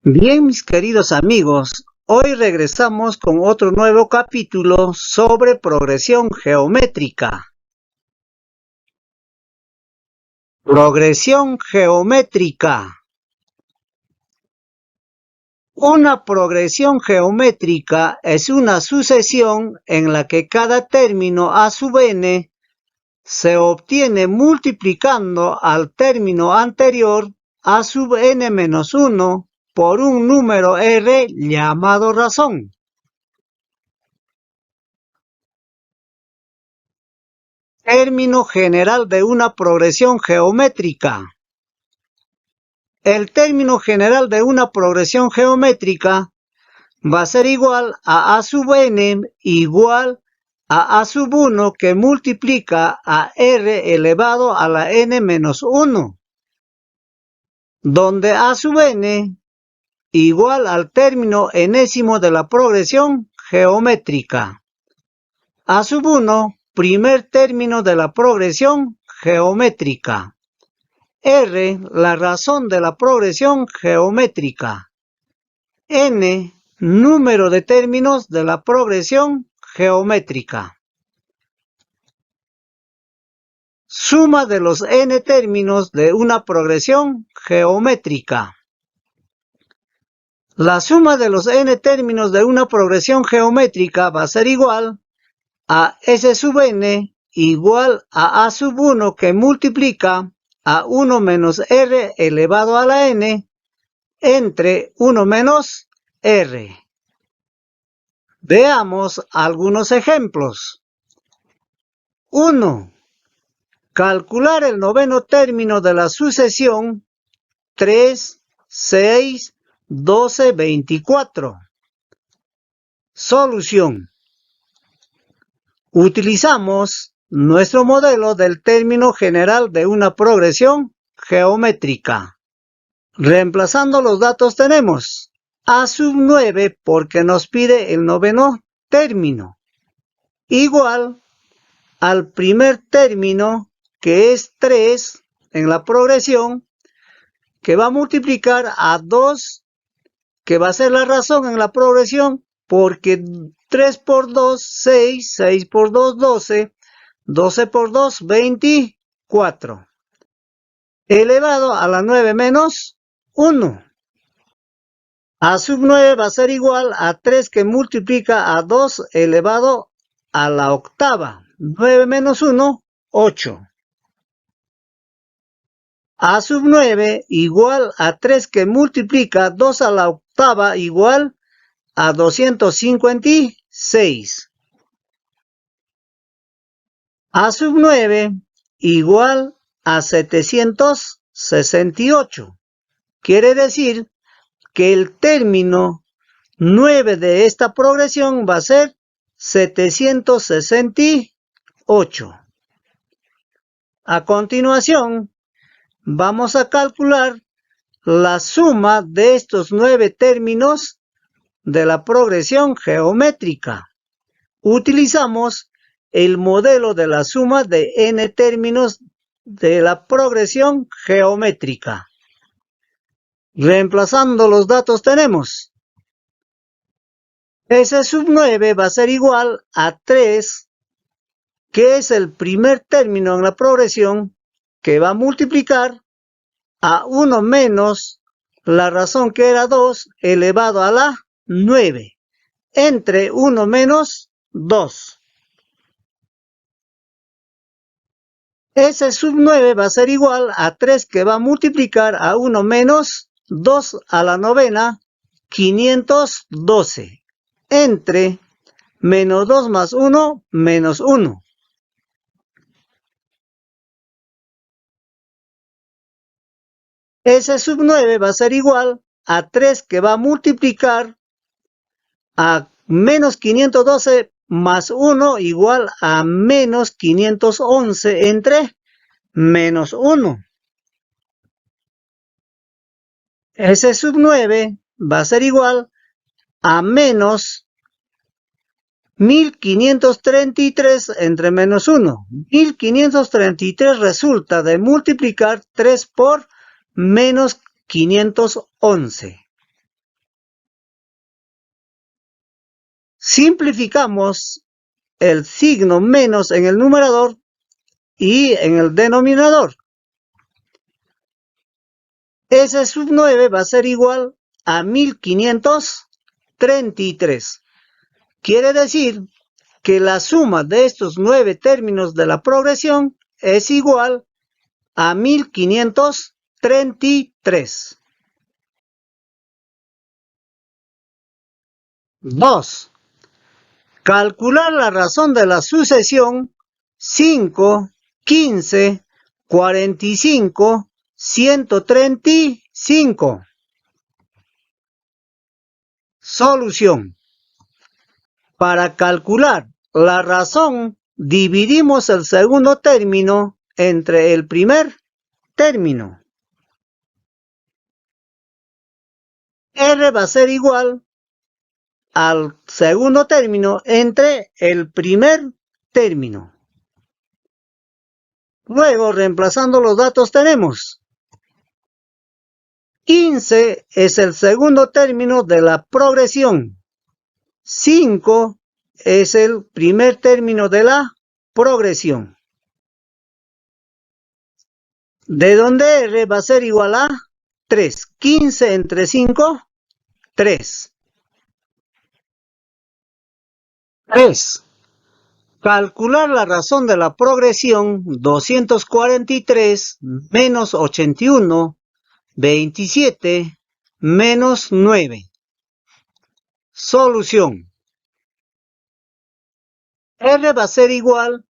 Bien, mis queridos amigos, hoy regresamos con otro nuevo capítulo sobre progresión geométrica. Progresión geométrica. Una progresión geométrica es una sucesión en la que cada término a sub n se obtiene multiplicando al término anterior a sub n-1 por un número r llamado razón. Término general de una progresión geométrica. El término general de una progresión geométrica va a ser igual a sub n igual a sub 1 que multiplica a r elevado a la n menos 1, donde a sub n igual al término enésimo de la progresión geométrica. A sub 1, primer término de la progresión geométrica. R, la razón de la progresión geométrica. N, número de términos de la progresión geométrica. Suma de los n términos de una progresión geométrica. La suma de los n términos de una progresión geométrica va a ser igual a S sub n igual a sub 1 que multiplica a 1 menos r elevado a la n entre 1 menos r. Veamos algunos ejemplos. 1. Calcular el noveno término de la sucesión 3, 6, 12, 24. Solución. Utilizamos nuestro modelo del término general de una progresión geométrica. Reemplazando los datos tenemos a sub 9 porque nos pide el noveno término, igual al primer término que es 3 en la progresión, que va a multiplicar a 2, que va a ser la razón en la progresión, porque 3 por 2, 6, 6 por 2, 12, 12 por 2, 24, elevado a la 9 menos 1. A sub 9 va a ser igual a 3 que multiplica a 2 elevado a la octava. 9 menos 1, 8. A sub 9 igual a 3 que multiplica 2 a la octava igual a 256. A sub 9 igual a 768. Quiere decir que el término 9 de esta progresión va a ser 768. A continuación, vamos a calcular la suma de estos 9 términos de la progresión geométrica. Utilizamos el modelo de la suma de n términos de la progresión geométrica. Reemplazando los datos tenemos S sub 9 va a ser igual a 3, que es el primer término en la progresión, que va a multiplicar a 1 menos la razón que era 2 elevado a la 9, entre 1 menos 2. S sub 9 va a ser igual a 3 que va a multiplicar a 1 menos 2 a la novena, 512, entre menos 2 más 1, menos 1. S sub 9 va a ser igual a 3 que va a multiplicar a menos 512 más 1 igual a menos 511 entre menos 1. S sub 9 va a ser igual a menos 1533 entre menos 1. 1533 resulta de multiplicar 3 por menos 511. Simplificamos el signo menos en el numerador y en el denominador. S sub 9 va a ser igual a 1533. Quiere decir que la suma de estos 9 términos de la progresión es igual a 1533. 2. Calcular la razón de la sucesión 5, 15, 45, 135. Solución. Para calcular la razón, dividimos el segundo término entre el primer término. R va a ser igual al segundo término entre el primer término. Luego, reemplazando los datos, tenemos 15 es el segundo término de la progresión. 5 es el primer término de la progresión. De donde R va a ser igual a 3. 15 entre 5, 3. 3. Calcular la razón de la progresión 243 menos 81, 27 menos 9. Solución. R va a ser igual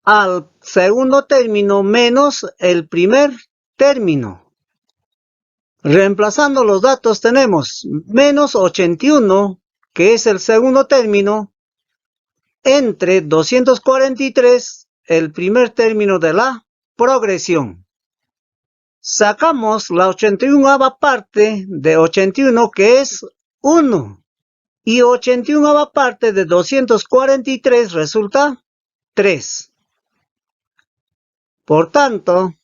al segundo término menos el primer término. Reemplazando los datos tenemos menos 81, que es el segundo término, entre 243, el primer término de la progresión. Sacamos la 81ª parte de 81, que es 1. Y 81ª parte de 243 resulta 3. Por tanto,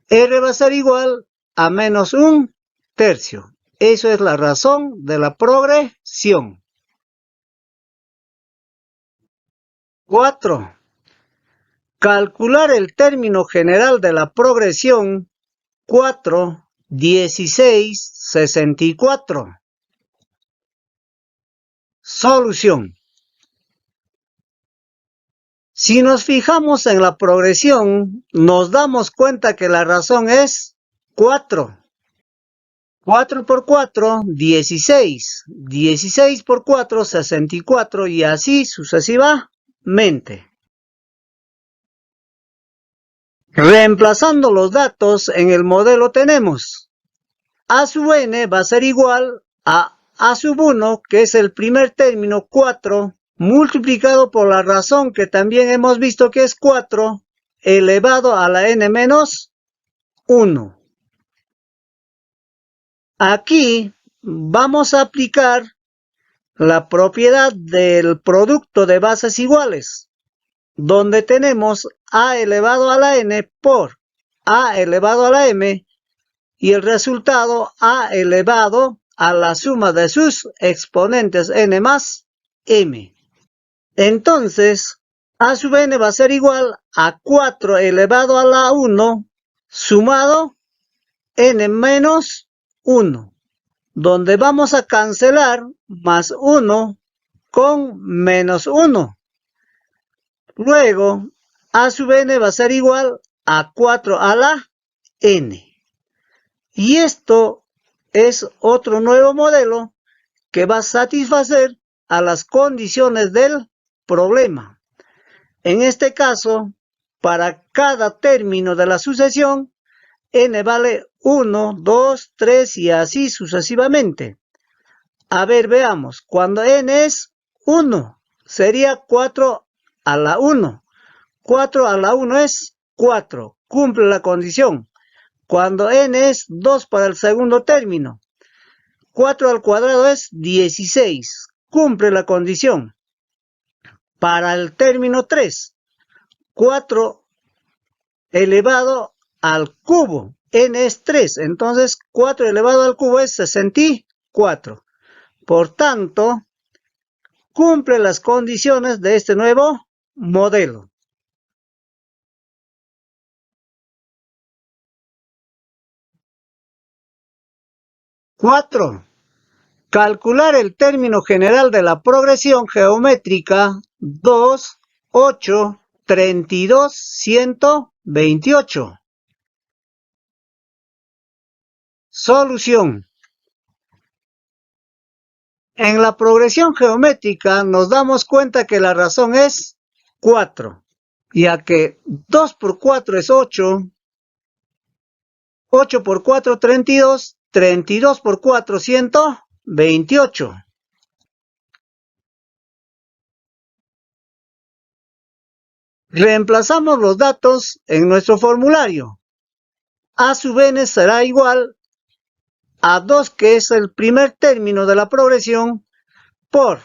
R va a ser igual a menos 1/3. Eso es la razón de la progresión. 4. Calcular el término general de la progresión 4, 16, 64. Solución. Si nos fijamos en la progresión, nos damos cuenta que la razón es 4. 4 por 4, 16. 16 por 4, 64 y así sucesivamente. Reemplazando los datos en el modelo tenemos A sub n va a ser igual a A sub 1, que es el primer término 4, multiplicado por la razón que también hemos visto que es 4, elevado a la n menos 1. Aquí vamos a aplicar la propiedad del producto de bases iguales, donde tenemos a elevado a la n por a elevado a la m y el resultado a elevado a la suma de sus exponentes n más m. Entonces, a sub n va a ser igual a 4 elevado a la 1 sumado n menos 1, donde vamos a cancelar más 1 con menos 1. Luego, a sub n va a ser igual a 4 a la n. Y esto es otro nuevo modelo que va a satisfacer a las condiciones del problema. En este caso, para cada término de la sucesión, n vale 1, 2, 3 y así sucesivamente. A ver, veamos. Cuando n es 1, sería 4 a la 1. 4 a la 1 es 4. Cumple la condición. Cuando n es 2 para el segundo término, 4 al cuadrado es 16. Cumple la condición. Para el término 3, 4 elevado al cubo. N es 3. Entonces, 4 elevado al cubo es 64. Por tanto, cumple las condiciones de este nuevo modelo. Cuatro. Calcular el término general de la progresión geométrica 2, 8, 32, 128. Solución. En la progresión geométrica nos damos cuenta que la razón es 4, ya que 2 por 4 es 8, 8 por 4 32, 32 por 4 128. Reemplazamos los datos en nuestro formulario. A sub n será igual a 2, que es el primer término de la progresión, por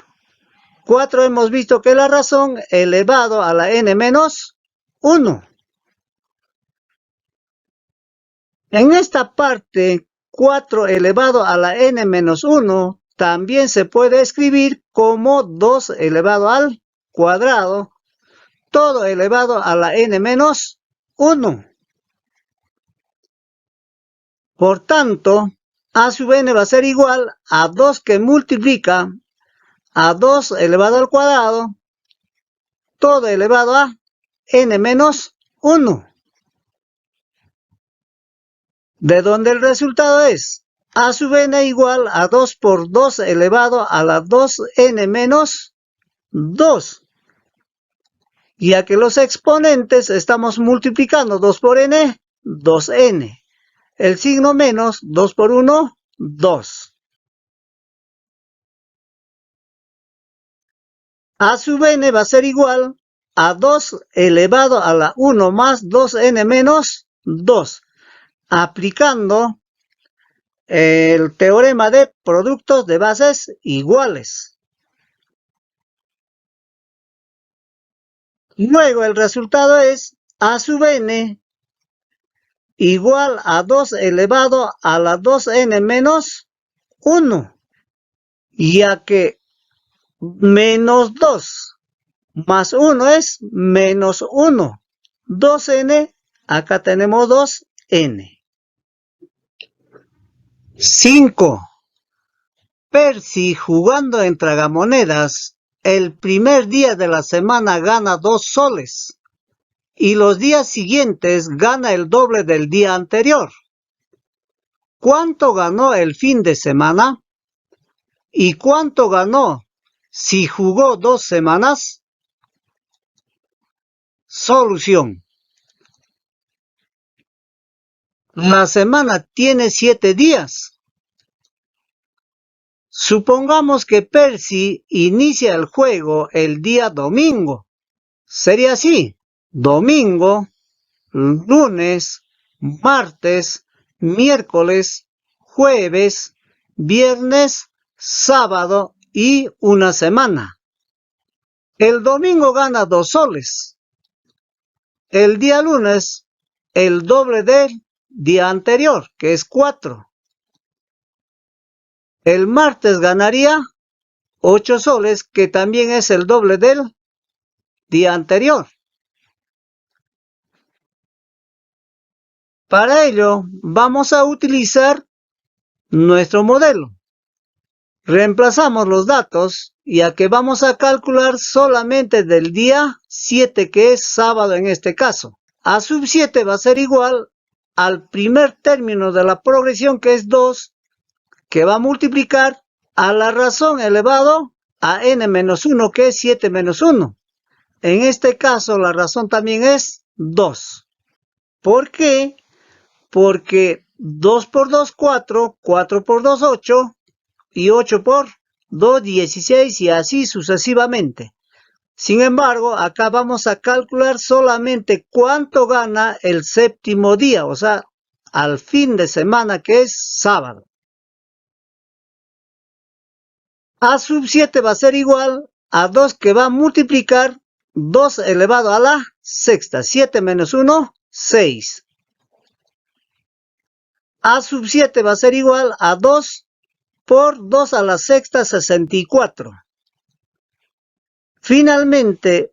4 hemos visto que es la razón, elevado a la n menos 1. En esta parte, 4 elevado a la n menos 1 también se puede escribir como 2 elevado al cuadrado, todo elevado a la n menos 1. Por tanto, a sub n va a ser igual a 2 que multiplica a 2 elevado al cuadrado, todo elevado a n menos 1. De donde el resultado es a sub n igual a 2 por 2 elevado a la 2n menos 2. Ya que los exponentes estamos multiplicando 2 por n, 2n. El signo menos, 2 por 1, 2. A sub n va a ser igual a 2 elevado a la 1 más 2n menos 2. Aplicando el teorema de productos de bases iguales. Luego el resultado es a sub n igual a 2 elevado a la 2n menos 1, ya que menos 2 más 1 es menos 1. 2n, acá tenemos 2n. 5. Percy, jugando en tragamonedas, el primer día de la semana gana 2 soles y los días siguientes gana el doble del día anterior. ¿Cuánto ganó el fin de semana? ¿Y cuánto ganó si jugó 2 semanas? Solución. La semana tiene 7 días. Supongamos que Percy inicia el juego el día domingo. Sería así: domingo, lunes, martes, miércoles, jueves, viernes, sábado y una semana. El domingo gana 2 soles. El día lunes, el doble del día anterior, que es 4. El martes ganaría 8 soles, que también es el doble del día anterior. Para ello, vamos a utilizar nuestro modelo. Reemplazamos los datos, ya que vamos a calcular solamente del día 7, que es sábado en este caso. A sub 7 va a ser igual al primer término de la progresión, que es 2, que va a multiplicar a la razón elevado a n menos 1, que es 7 menos 1. En este caso la razón también es 2. ¿Por qué? Porque 2 por 2, 4, 4 por 2, 8, y 8 por 2, 16, y así sucesivamente. Sin embargo, acá vamos a calcular solamente cuánto gana el séptimo día, o sea, al fin de semana, que es sábado. A sub 7 va a ser igual a 2, que va a multiplicar 2 elevado a la sexta. 7 menos 1, 6. A sub 7 va a ser igual a 2 por 2 a la sexta, 64. Finalmente,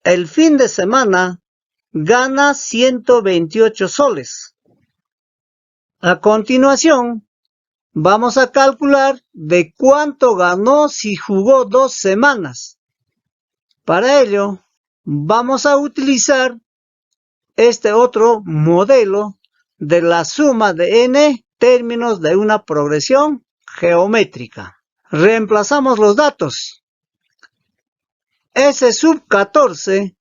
el fin de semana gana 128 soles. A continuación, vamos a calcular de cuánto ganó si jugó 2 semanas. Para ello, vamos a utilizar este otro modelo de la suma de n términos de una progresión geométrica. Reemplazamos los datos. S sub 14,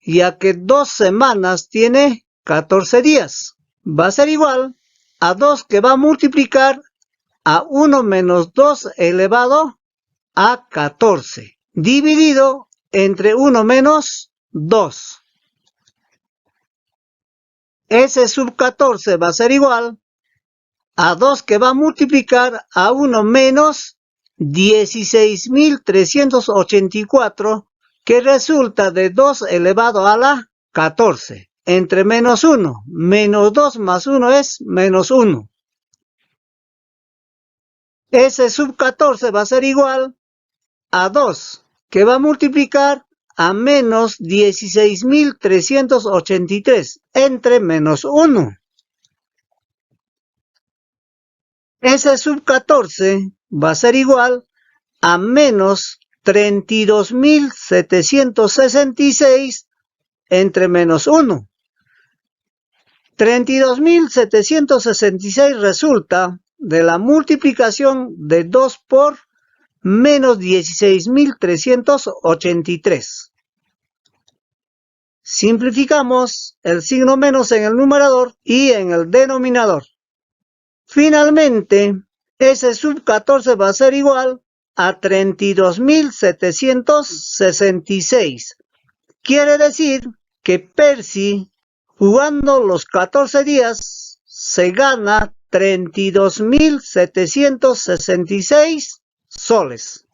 ya que 2 semanas tiene 14 días, va a ser igual a 2 que va a multiplicar a 1 menos 2 elevado a 14, dividido entre 1 menos 2. S sub 14 va a ser igual a 2 que va a multiplicar a 1 menos 16.384, que resulta de 2 elevado a la 14, entre menos 1. Menos 2 más 1 es menos 1. S sub 14 va a ser igual a 2, que va a multiplicar a menos 16.383, entre menos 1. S sub 14 va a ser igual a menos 32.766 entre menos 1. 32.766 resulta de la multiplicación de 2 por menos 16.383. Simplificamos el signo menos en el numerador y en el denominador. Finalmente, S sub 14 va a ser igual a 32.766. Quiere decir que Percy, jugando los 14 días, se gana 32.766 soles.